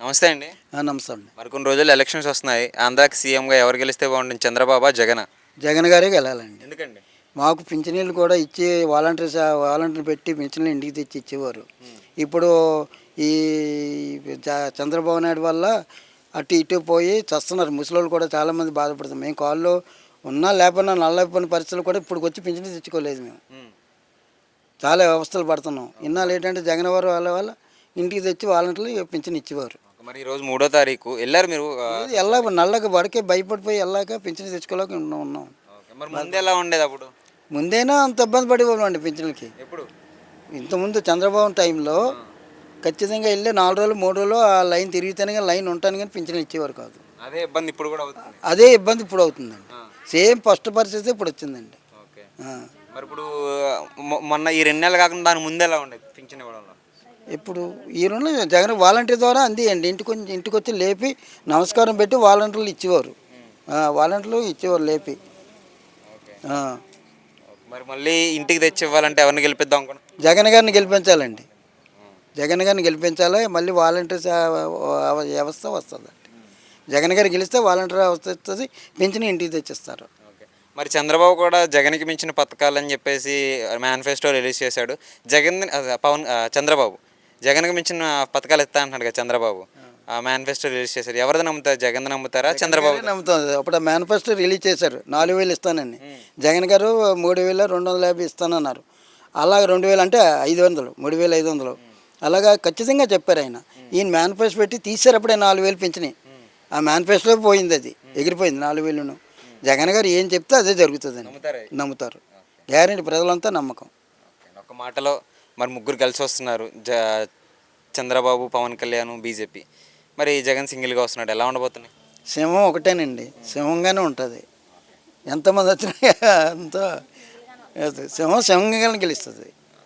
నమస్తే అండి. నమస్తే అండి. మరికొన్ని రోజుల్లో ఎలక్షన్స్ వస్తున్నాయి. ఆంధ్రాకి సీఎంగా ఎవరు గెలిస్తే బాగుంటుంది? చంద్రబాబా, జగనా? జగన్ గారే గెలాలండి. ఎందుకండి? మాకు పింఛనీళ్ళు కూడా ఇచ్చి వాలంటీర్ పెట్టి పింఛన్లు ఇంటికి తెచ్చి ఇచ్చేవారు. ఇప్పుడు ఈ చంద్రబాబు నాయుడు వల్ల అటు ఇటు పోయి చస్తున్నారు. ముసలోళ్ళు కూడా చాలామంది బాధపడుతున్నారు. మేము కాళ్ళు ఉన్నా లేకపోయినా నల్లైపోయిన పరిస్థితులు కూడా ఇప్పుడు వచ్చి పింఛన్ తెచ్చుకోలేదు మేము. చాలా వ్యవస్థలు పడుతున్నాం. ఇన్నాళ్ళు ఏంటంటే జగన్ వారు వాళ్ళ ఇంటికి తెచ్చి వాలంటీర్లు పింఛన్ ఇచ్చేవారు. మరి ఈరోజు 3వ తారీఖు వెళ్ళారు మీరు? వెళ్ళాక నల్లగా పడికే భయపడిపోయి వెళ్ళాక పింఛన్ తెచ్చుకోలేక ఉన్నాం. మరి ముందు ఎలా ఉండేది అప్పుడు? ముందైనా అంత ఇబ్బంది పడేవాళ్ళండి పింఛన్లకి. ఎప్పుడు? ఇంతకుముందు చంద్రబాబు టైంలో ఖచ్చితంగా వెళ్ళి 4 రోజులు 3 రోజులు ఆ లైన్ తిరిగితేనే కానీ లైన్ ఉంటాను కానీ పింఛన్లు ఇచ్చేవారు కాదు. అదే ఇబ్బంది ఇప్పుడు కూడా అవుతుంది. అదే ఇబ్బంది ఇప్పుడు అవుతుందండి. సేమ్ ఫస్ట్ పరిస్థితి ఇప్పుడు వచ్చిందండి. ఓకే. మరి ఇప్పుడు మొన్న ఈ 2 నెలలు కాకుండా దాని ముందు ఎలా ఉండేది పింఛన్ ఇవ్వడంలో? ఇప్పుడు ఈ రెండు జగన్ వాలంటీర్ ద్వారా అందియండి. ఇంటికి వచ్చి లేపి నమస్కారం పెట్టి వాలంటీర్లు ఇచ్చేవారు. వాలంటీర్లు ఇచ్చేవారు లేపి. మరి మళ్ళీ ఇంటికి తెచ్చి ఇవ్వాలంటే ఎవరిని గెలిపిద్దాం అనుకున్నా? జగన్ గారిని గెలిపించాలండి. జగన్ గారిని గెలిపించాలి. మళ్ళీ వాలంటీర్ వ్యవస్థ వస్తుందండి. జగన్ గారు గెలిస్తే వాలంటీర్ వ్యవస్థ వస్తుంది. పింఛన్ ఇంటికి తెచ్చిస్తారు. మరి చంద్రబాబు కూడా జగన్కి మించిన పథకాలని చెప్పేసి మేనిఫెస్టో రిలీజ్ చేశాడు. చంద్రబాబు జగన్కి మించిన పథకాలు ఇస్తా అంటున్నాడు కదా చంద్రబాబు. ఆ మేనిఫెస్టో రిలీజ్ చేశారు. ఎవరిది నమ్ముతారు? జగన్ నమ్ముతారా, చంద్రబాబు నమ్ముతుంది? అప్పుడు మేనిఫెస్టో రిలీజ్ చేశారు. 4,000 ఇస్తానని. జగన్ గారు 3,250 ఇస్తానన్నారు. అలాగే 2,000 అంటే 500, 3,500 అలాగా ఖచ్చితంగా చెప్పారు ఆయన. ఈయన మేనిఫెస్టో పెట్టి తీసారు. అప్పుడే 4,000 పెంచినాయి. ఆ మేనిఫెస్టో పోయింది, అది ఎగిరిపోయింది 4,000ను. జగన్ గారు ఏం చెప్తే అదే జరుగుతుందని నమ్ముతారు. గ్యారెంటీ, ప్రజలంతా నమ్మకం. ఒక మాటలో మరి ముగ్గురు కలిసి వస్తున్నారు, చంద్రబాబు, పవన్ కళ్యాణ్, బీజేపీ. మరి జగన్ సింగిల్గా వస్తున్నాడు. ఎలా ఉండబోతున్నాయి? సింహం ఒకటేనండి. సింహంగానే ఉంటుంది. ఎంతమంది వచ్చినా అంత సింహంగానే గెలుస్తుంది.